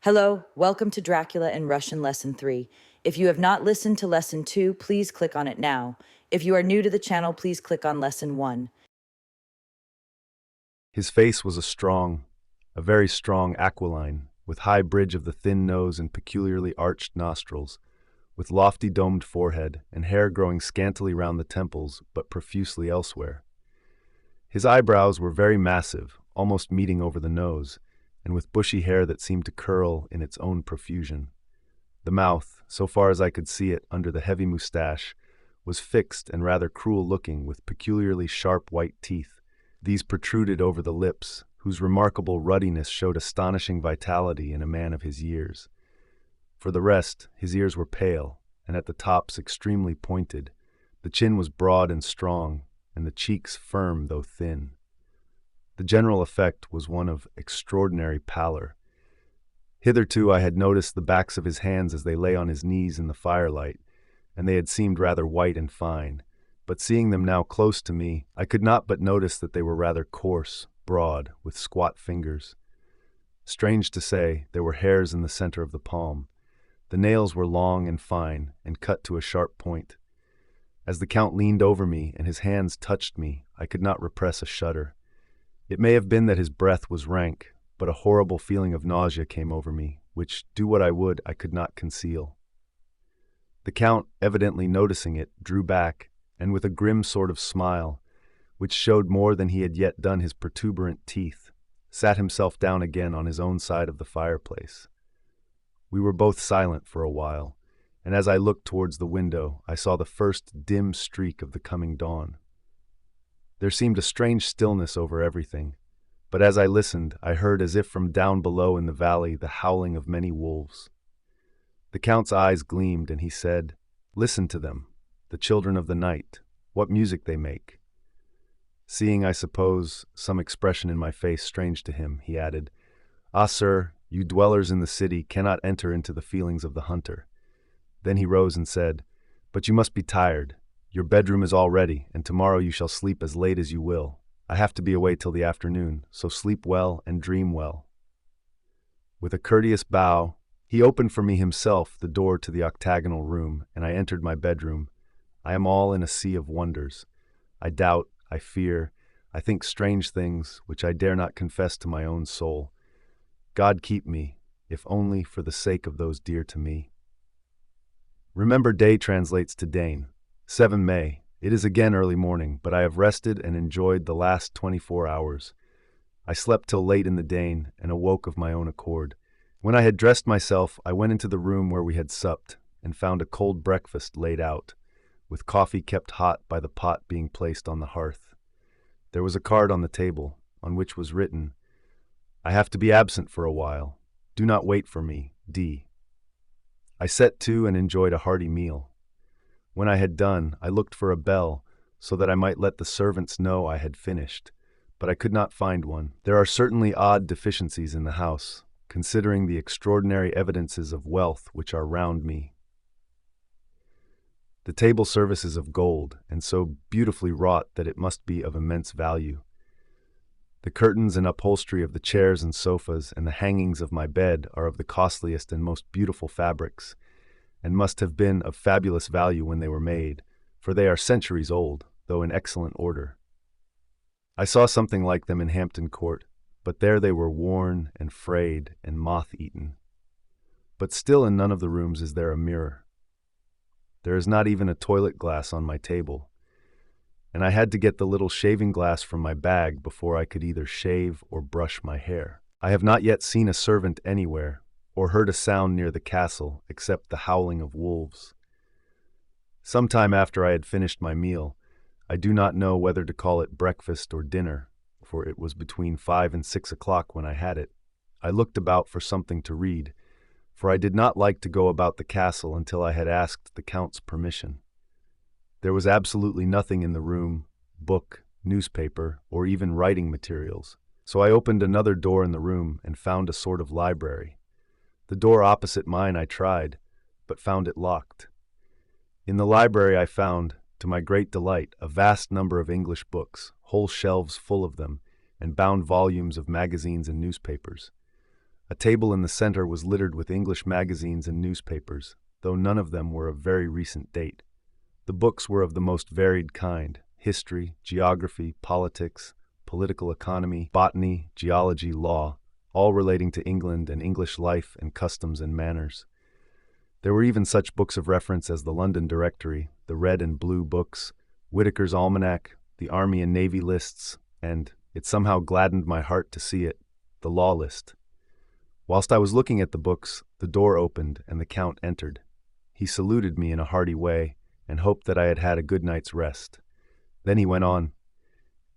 Hello, welcome to Dracula in Russian Lesson 3. If you have not listened to Lesson 2, please click on it now. If you are new to the channel, please click on Lesson 1. His face was a very strong aquiline, with high bridge of the thin nose and peculiarly arched nostrils, with lofty domed forehead and hair growing scantily round the temples but profusely elsewhere. His eyebrows were very massive, almost meeting over the nose, and with bushy hair that seemed to curl in its own profusion. The mouth, so far as I could see it under the heavy moustache, was fixed and rather cruel-looking, with peculiarly sharp white teeth. These protruded over the lips, whose remarkable ruddiness showed astonishing vitality in a man of his years. For the rest, his ears were pale, and at the tops extremely pointed. The chin was broad and strong, and the cheeks firm though thin. The general effect was one of extraordinary pallor. Hitherto I had noticed the backs of his hands as they lay on his knees in the firelight, and they had seemed rather white and fine, but seeing them now close to me, I could not but notice that they were rather coarse, broad, with squat fingers. Strange to say, there were hairs in the center of the palm. The nails were long and fine, and cut to a sharp point. As the Count leaned over me and his hands touched me, I could not repress a shudder. It may have been that his breath was rank, but a horrible feeling of nausea came over me, which, do what I would, I could not conceal. The Count, evidently noticing it, drew back, and with a grim sort of smile, which showed more than he had yet done his protuberant teeth, sat himself down again on his own side of the fireplace. We were both silent for a while, and as I looked towards the window, I saw the first dim streak of the coming dawn. There seemed a strange stillness over everything, but as I listened, I heard as if from down below in the valley the howling of many wolves. The Count's eyes gleamed, and he said, "Listen to them, the children of the night, what music they make." Seeing, I suppose, some expression in my face strange to him, he added, "Ah, sir, you dwellers in the city cannot enter into the feelings of the hunter." Then he rose and said, "But you must be tired. Your bedroom is all ready, and tomorrow you shall sleep as late as you will. I have to be away till the afternoon, so sleep well and dream well." With a courteous bow, he opened for me himself the door to the octagonal room, and I entered my bedroom. I am all in a sea of wonders. I doubt, I fear, I think strange things, which I dare not confess to my own soul. God keep me, if only for the sake of those dear to me. Remember, day translates to Dane. 7 May. It is again early morning, but I have rested and enjoyed the last 24 hours. I slept till late in the Dane and awoke of my own accord. When I had dressed myself, I went into the room where we had supped and found a cold breakfast laid out, with coffee kept hot by the pot being placed on the hearth. There was a card on the table, on which was written, "I have to be absent for a while. Do not wait for me, D." I set to and enjoyed a hearty meal. When I had done, I looked for a bell, so that I might let the servants know I had finished, but I could not find one. There are certainly odd deficiencies in the house, considering the extraordinary evidences of wealth which are round me. The table service is of gold, and so beautifully wrought that it must be of immense value. The curtains and upholstery of the chairs and sofas and the hangings of my bed are of the costliest and most beautiful fabrics, and must have been of fabulous value when they were made, for they are centuries old, though in excellent order. I saw something like them in Hampton Court, but there they were worn and frayed and moth-eaten. But still in none of the rooms is there a mirror. There is not even a toilet glass on my table, and I had to get the little shaving glass from my bag before I could either shave or brush my hair. I have not yet seen a servant anywhere, or heard a sound near the castle except the howling of wolves. Some time after I had finished my meal, I do not know whether to call it breakfast or dinner, for it was between 5 and 6 o'clock when I had it. I looked about for something to read, for I did not like to go about the castle until I had asked the Count's permission. There was absolutely nothing in the room, book, newspaper, or even writing materials, so I opened another door in the room and found a sort of library. The door opposite mine I tried, but found it locked. In the library I found, to my great delight, a vast number of English books, whole shelves full of them, and bound volumes of magazines and newspapers. A table in the center was littered with English magazines and newspapers, though none of them were of very recent date. The books were of the most varied kind: history, geography, politics, political economy, botany, geology, law, all relating to England and English life and customs and manners. There were even such books of reference as the London Directory, the Red and Blue Books, Whitaker's Almanac, the Army and Navy lists, and, it somehow gladdened my heart to see it, the Law List. Whilst I was looking at the books, the door opened and the Count entered. He saluted me in a hearty way and hoped that I had had a good night's rest. Then he went on.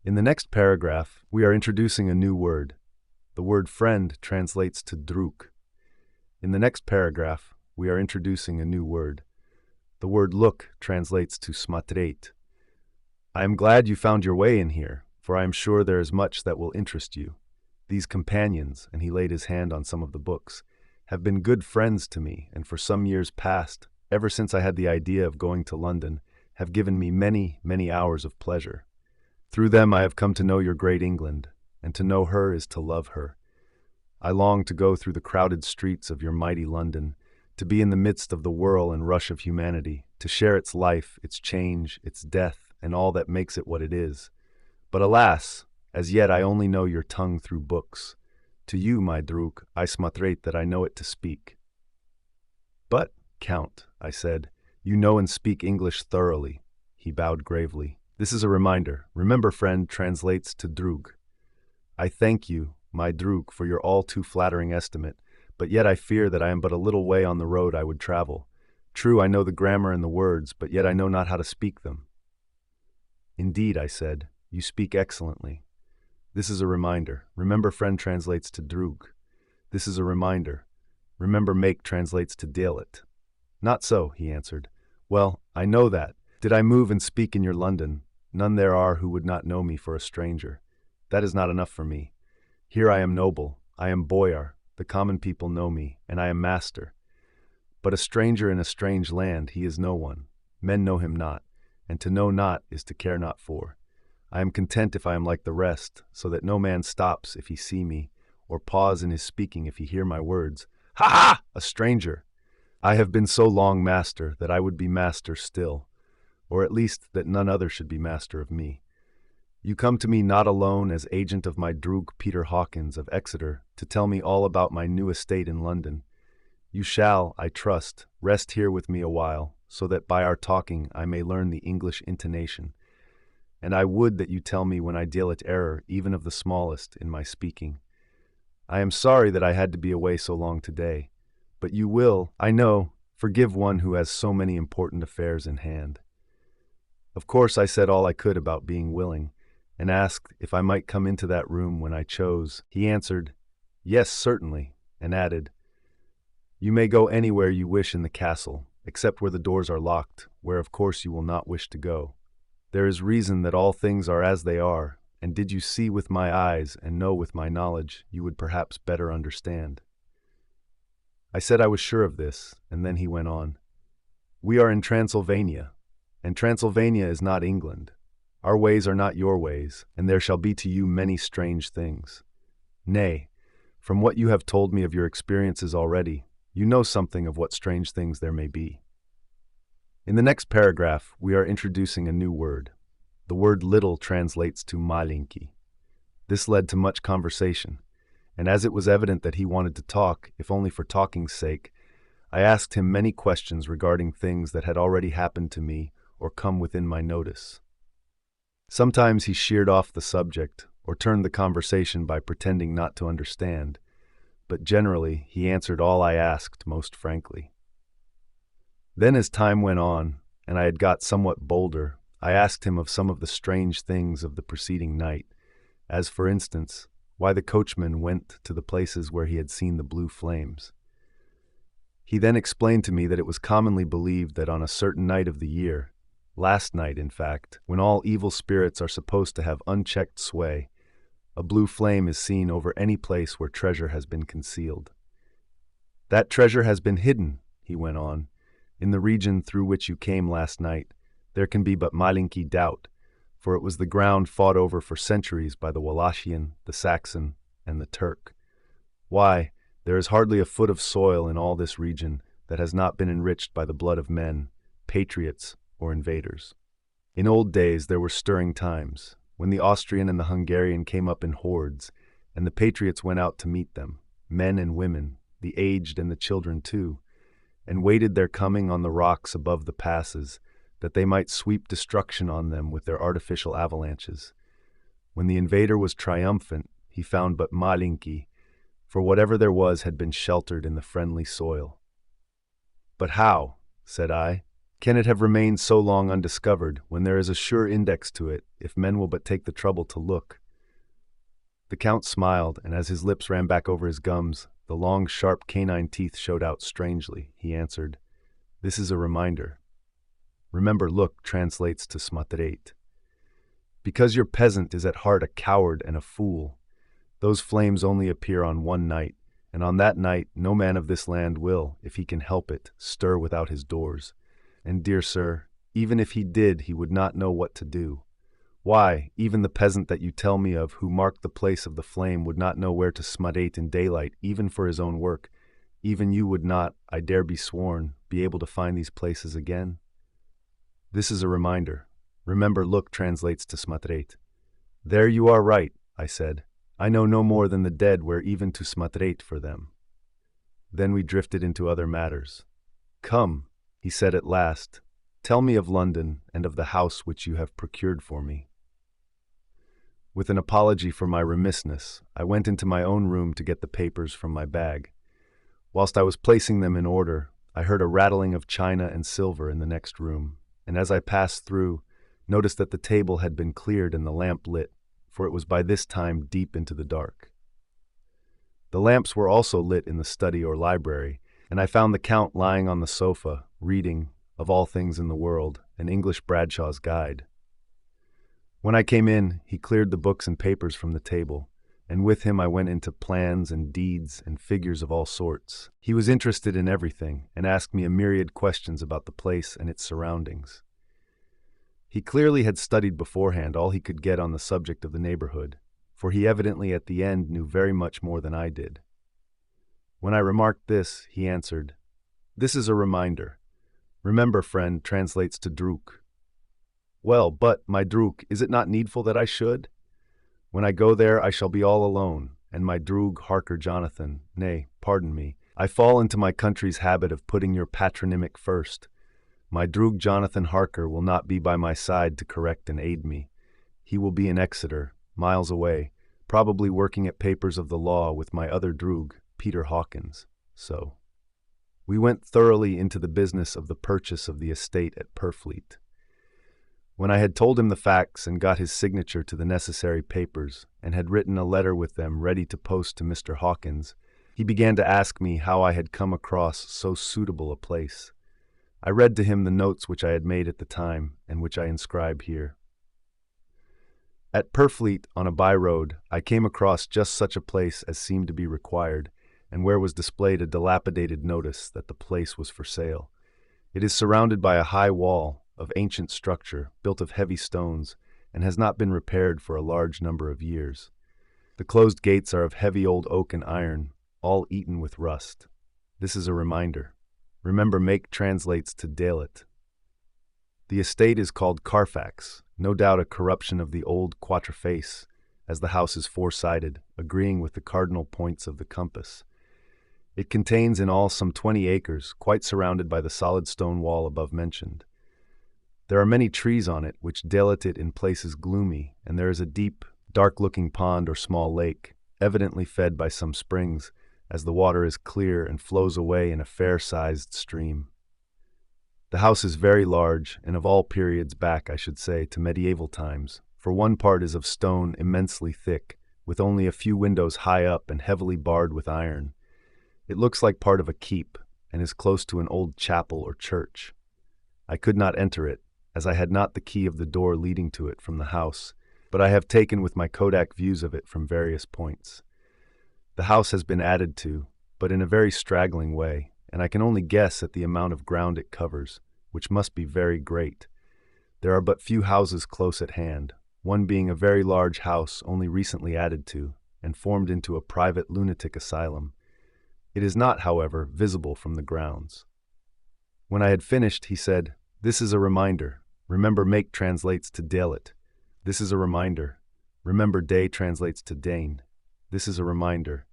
In the next paragraph, we are introducing a new word. The word friend translates to druk. In the next paragraph, we are introducing a new word. The word look translates to smatret. I am glad you found your way in here, for I am sure there is much that will interest you. These companions, and he laid his hand on some of the books, have been good friends to me, and for some years past, ever since I had the idea of going to London, have given me many, many hours of pleasure. Through them I have come to know your great England, and to know her is to love her. I long to go through the crowded streets of your mighty London, to be in the midst of the whirl and rush of humanity, to share its life, its change, its death, and all that makes it what it is. But alas, as yet I only know your tongue through books. To you, my druk, I smatret that I know it to speak. But, Count, I said, you know and speak English thoroughly. He bowed gravely. This is a reminder. Remember, friend translates to drug. I thank you, my druk, for your all too flattering estimate, but yet I fear that I am but a little way on the road I would travel. True, I know the grammar and the words, but yet I know not how to speak them. Indeed, I said, you speak excellently. This is a reminder. Remember, friend translates to drug. This is a reminder. Remember, make translates to delit. Not so, he answered. Well, I know that. Did I move and speak in your London, none there are who would not know me for a stranger. That is not enough for me. Here I am noble, I am boyar, the common people know me, and I am master. But a stranger in a strange land, he is no one. Men know him not, and to know not is to care not for. I am content if I am like the rest, so that no man stops if he see me, or pause in his speaking if he hear my words. Ha ha! A stranger! I have been so long master that I would be master still, or at least that none other should be master of me. You come to me not alone as agent of my drug Peter Hawkins of Exeter to tell me all about my new estate in London. You shall, I trust, rest here with me a while, so that by our talking I may learn the English intonation. And I would that you tell me when I deal at error, even of the smallest, in my speaking. I am sorry that I had to be away so long today, but you will, I know, forgive one who has so many important affairs in hand. Of course I said all I could about being willing, and asked if I might come into that room when I chose. He answered, yes, certainly, and added, you may go anywhere you wish in the castle, except where the doors are locked, where of course you will not wish to go. There is reason that all things are as they are, and did you see with my eyes and know with my knowledge, you would perhaps better understand. I said I was sure of this, and then he went on. We are in Transylvania, and Transylvania is not England. Our ways are not your ways, and there shall be to you many strange things. Nay, from what you have told me of your experiences already, you know something of what strange things there may be. In the next paragraph, we are introducing a new word. The word little translates to malinki. This led to much conversation, and as it was evident that he wanted to talk, if only for talking's sake, I asked him many questions regarding things that had already happened to me or come within my notice. Sometimes he sheered off the subject or turned the conversation by pretending not to understand, but generally he answered all I asked most frankly. Then as time went on, and I had got somewhat bolder, I asked him of some of the strange things of the preceding night, as for instance, why the coachman went to the places where he had seen the blue flames. He then explained to me that it was commonly believed that on a certain night of the year, last night in fact, when all evil spirits are supposed to have unchecked sway, a blue flame is seen over any place where treasure has been concealed. That treasure has been hidden, he went on, in the region through which you came last night. There can be but malinki doubt, for it was the ground fought over for centuries by the Wallachian, the Saxon, and the Turk. Why, There is hardly a foot of soil in all this region that has not been enriched by the blood of men, patriots or invaders. In old days there were stirring times, when the Austrian and the Hungarian came up in hordes, and the patriots went out to meet them, men and women, the aged and the children too, and waited their coming on the rocks above the passes, that they might sweep destruction on them with their artificial avalanches. When the invader was triumphant, he found but Malinki, for whatever there was had been sheltered in the friendly soil. "But how," said I, "can it have remained so long undiscovered, when there is a sure index to it, if men will but take the trouble to look?" The Count smiled, and as his lips ran back over his gums, the long, sharp canine teeth showed out strangely. He answered, "This is a reminder." Remember, look translates to smatrate. Because your peasant is at heart a coward and a fool, those flames only appear on one night, and on that night no man of this land will, if he can help it, stir without his doors. And, dear sir, even if he did, he would not know what to do. Why, even the peasant that you tell me of, who marked the place of the flame, would not know where to smatrate in daylight, even for his own work. Even you would not, I dare be sworn, be able to find these places again. This is a reminder. Remember, look translates to smatrate. There you are right, I said. I know no more than the dead where even to smatrate for them. Then we drifted into other matters. "Come," he said at last, "tell me of London and of the house which you have procured for me." With an apology for my remissness, I went into my own room to get the papers from my bag. Whilst I was placing them in order, I heard a rattling of china and silver in the next room, and as I passed through, noticed that the table had been cleared and the lamp lit, for it was by this time deep into the dark. The lamps were also lit in the study or library, and I found the Count lying on the sofa, reading, of all things in the world, an English Bradshaw's Guide. When I came in, he cleared the books and papers from the table, and with him I went into plans and deeds and figures of all sorts. He was interested in everything, and asked me a myriad questions about the place and its surroundings. He clearly had studied beforehand all he could get on the subject of the neighborhood, for he evidently at the end knew very much more than I did. When I remarked this, he answered, "This is a reminder. Remember, friend, translates to Druk." "Well, but, my Druk, is it not needful that I should? When I go there I shall be all alone, and my Drug Harker Jonathan, nay, pardon me, I fall into my country's habit of putting your patronymic first. My Drug Jonathan Harker will not be by my side to correct and aid me. He will be in Exeter, miles away, probably working at papers of the law with my other Drug, Peter Hawkins. So we went thoroughly into the business of the purchase of the estate at Purfleet. When I had told him the facts and got his signature to the necessary papers, and had written a letter with them ready to post to Mr. Hawkins, he began to ask me how I had come across so suitable a place. I read to him the notes which I had made at the time, and which I inscribe here. At Purfleet, on a by-road, I came across just such a place as seemed to be required, and where was displayed a dilapidated notice that the place was for sale. It is surrounded by a high wall, of ancient structure, built of heavy stones, and has not been repaired for a large number of years. The closed gates are of heavy old oak and iron, all eaten with rust. This is a reminder. Remember, make translates to Dalet. The estate is called Carfax, no doubt a corruption of the old quatreface, as the house is four-sided, agreeing with the cardinal points of the compass. It contains in all some 20 acres, quite surrounded by the solid stone wall above mentioned. There are many trees on it, which Dalet it in places gloomy, and there is a deep, dark-looking pond or small lake, evidently fed by some springs, as the water is clear and flows away in a fair-sized stream. The house is very large, and of all periods back, I should say, to medieval times, for one part is of stone immensely thick, with only a few windows high up and heavily barred with iron. It looks like part of a keep, and is close to an old chapel or church. I could not enter it, as I had not the key of the door leading to it from the house, but I have taken with my Kodak views of it from various points. The house has been added to, but in a very straggling way, and I can only guess at the amount of ground it covers, which must be very great. There are but few houses close at hand, one being a very large house only recently added to, and formed into a private lunatic asylum. It is not, however, visible from the grounds. When I had finished, he said, "This is a reminder. Remember, make translates to Dalit. This is a reminder. Remember, day translates to Dane. This is a reminder.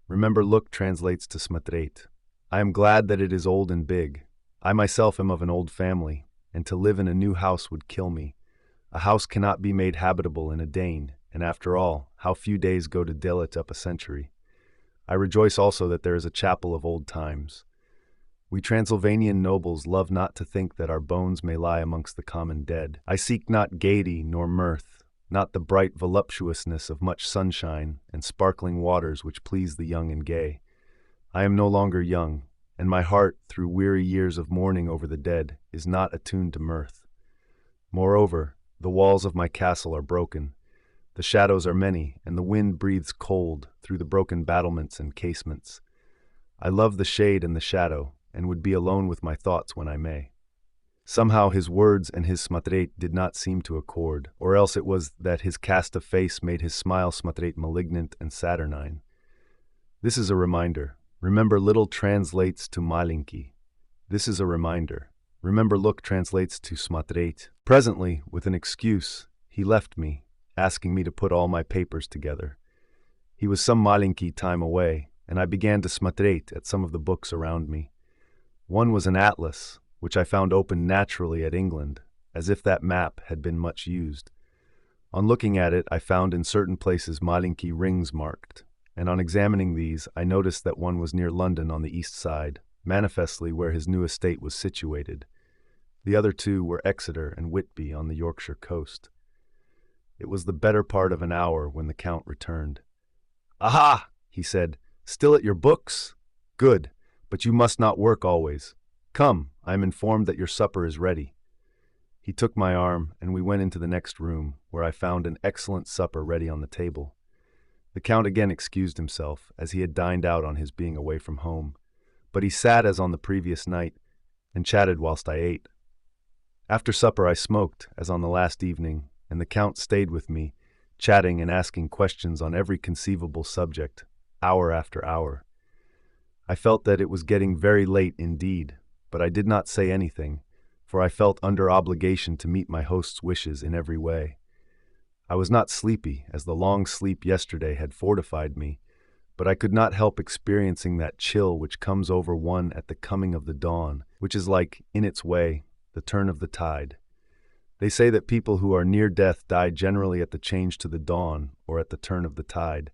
Remember, look translates to Smatret. I am glad that it is old and big. I myself am of an old family, and to live in a new house would kill me. A house cannot be made habitable in a Dane, and after all, how few days go to Dalit up a century. I rejoice also that there is a chapel of old times. We Transylvanian nobles love not to think that our bones may lie amongst the common dead. I seek not gaiety nor mirth, not the bright voluptuousness of much sunshine and sparkling waters which please the young and gay. I am no longer young, and my heart, through weary years of mourning over the dead, is not attuned to mirth. Moreover, the walls of my castle are broken. The shadows are many, and the wind breathes cold through the broken battlements and casements. I love the shade and the shadow, and would be alone with my thoughts when I may. Somehow his words and his smatret did not seem to accord, or else it was that his cast of face made his smile smatret malignant and saturnine. This is a reminder. Remember, little translates to malinki. This is a reminder. Remember, look translates to smatret. Presently, with an excuse, he left me, asking me to put all my papers together. He was some malinki time away, and I began to smatret at some of the books around me. One was an atlas, which I found open naturally at England, as if that map had been much used. On looking at it, I found in certain places malinki rings marked, and on examining these, I noticed that one was near London on the east side, manifestly where his new estate was situated. The other two were Exeter and Whitby on the Yorkshire coast. It was the better part of an hour when the Count returned. "Aha!" he said. "Still at your books? Good. But you must not work always. Come, I am informed that your supper is ready." He took my arm, and we went into the next room, where I found an excellent supper ready on the table. The Count again excused himself, as he had dined out on his being away from home, but he sat as on the previous night, and chatted whilst I ate. After supper I smoked, as on the last evening, and the Count stayed with me, chatting and asking questions on every conceivable subject, hour after hour. I felt that it was getting very late indeed, but I did not say anything, for I felt under obligation to meet my host's wishes in every way. I was not sleepy, as the long sleep yesterday had fortified me, but I could not help experiencing that chill which comes over one at the coming of the dawn, which is like, in its way, the turn of the tide. They say that people who are near death die generally at the change to the dawn or at the turn of the tide.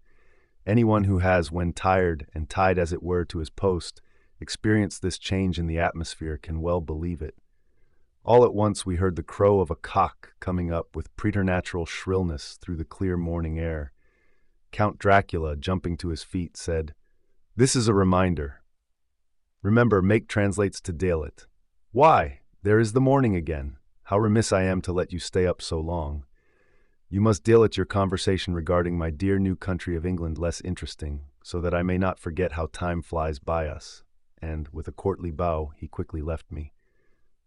Anyone who has, when tired and tied as it were to his post, experienced this change in the atmosphere can well believe it. All at once we heard the crow of a cock coming up with preternatural shrillness through the clear morning air. Count Dracula, jumping to his feet, said, "This is a reminder. Remember, make translates to Dalit. Why, there is the morning again. How remiss I am to let you stay up so long. You must deal at your conversation regarding my dear new country of England less interesting, so that I may not forget how time flies by us." And, with a courtly bow, he quickly left me.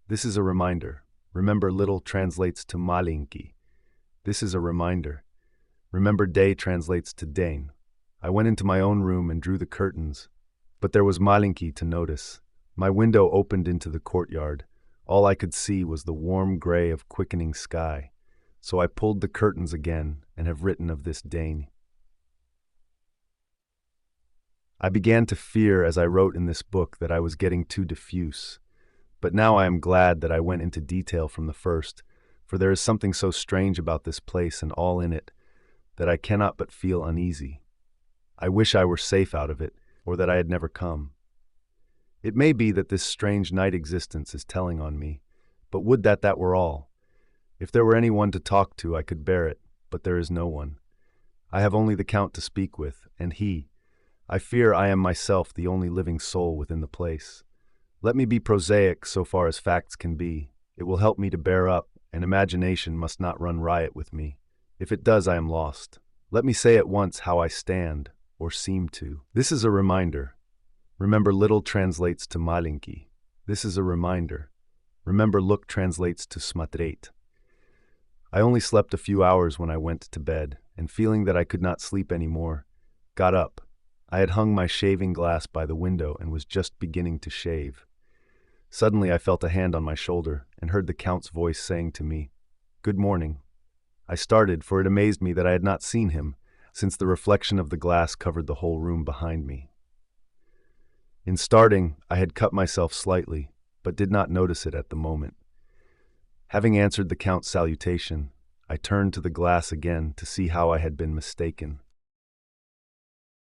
This is a reminder. Remember, little translates to malinki. This is a reminder. Remember, day translates to Dane. I went into my own room and drew the curtains, but there was malinki to notice. My window opened into the courtyard. All I could see was the warm gray of quickening sky. So I pulled the curtains again and have written of this Dane. I began to fear as I wrote in this book that I was getting too diffuse, but now I am glad that I went into detail from the first, for there is something so strange about this place and all in it that I cannot but feel uneasy. I wish I were safe out of it, or that I had never come. It may be that this strange night existence is telling on me, but would that that were all. If there were anyone to talk to, I could bear it, but there is no one. I have only the Count to speak with, and I fear I am myself the only living soul within the place. Let me be prosaic so far as facts can be. It will help me to bear up, and imagination must not run riot with me. If it does, I am lost. Let me say at once how I stand, or seem to. This is a reminder. Remember, little translates to malinki. This is a reminder. Remember, look translates to smatret. I only slept a few hours when I went to bed, and feeling that I could not sleep any more, got up. I had hung my shaving glass by the window and was just beginning to shave. Suddenly I felt a hand on my shoulder and heard the Count's voice saying to me, "Good morning." I started, for it amazed me that I had not seen him, since the reflection of the glass covered the whole room behind me. In starting, I had cut myself slightly, but did not notice it at the moment. Having answered the Count's salutation, I turned to the glass again to see how I had been mistaken.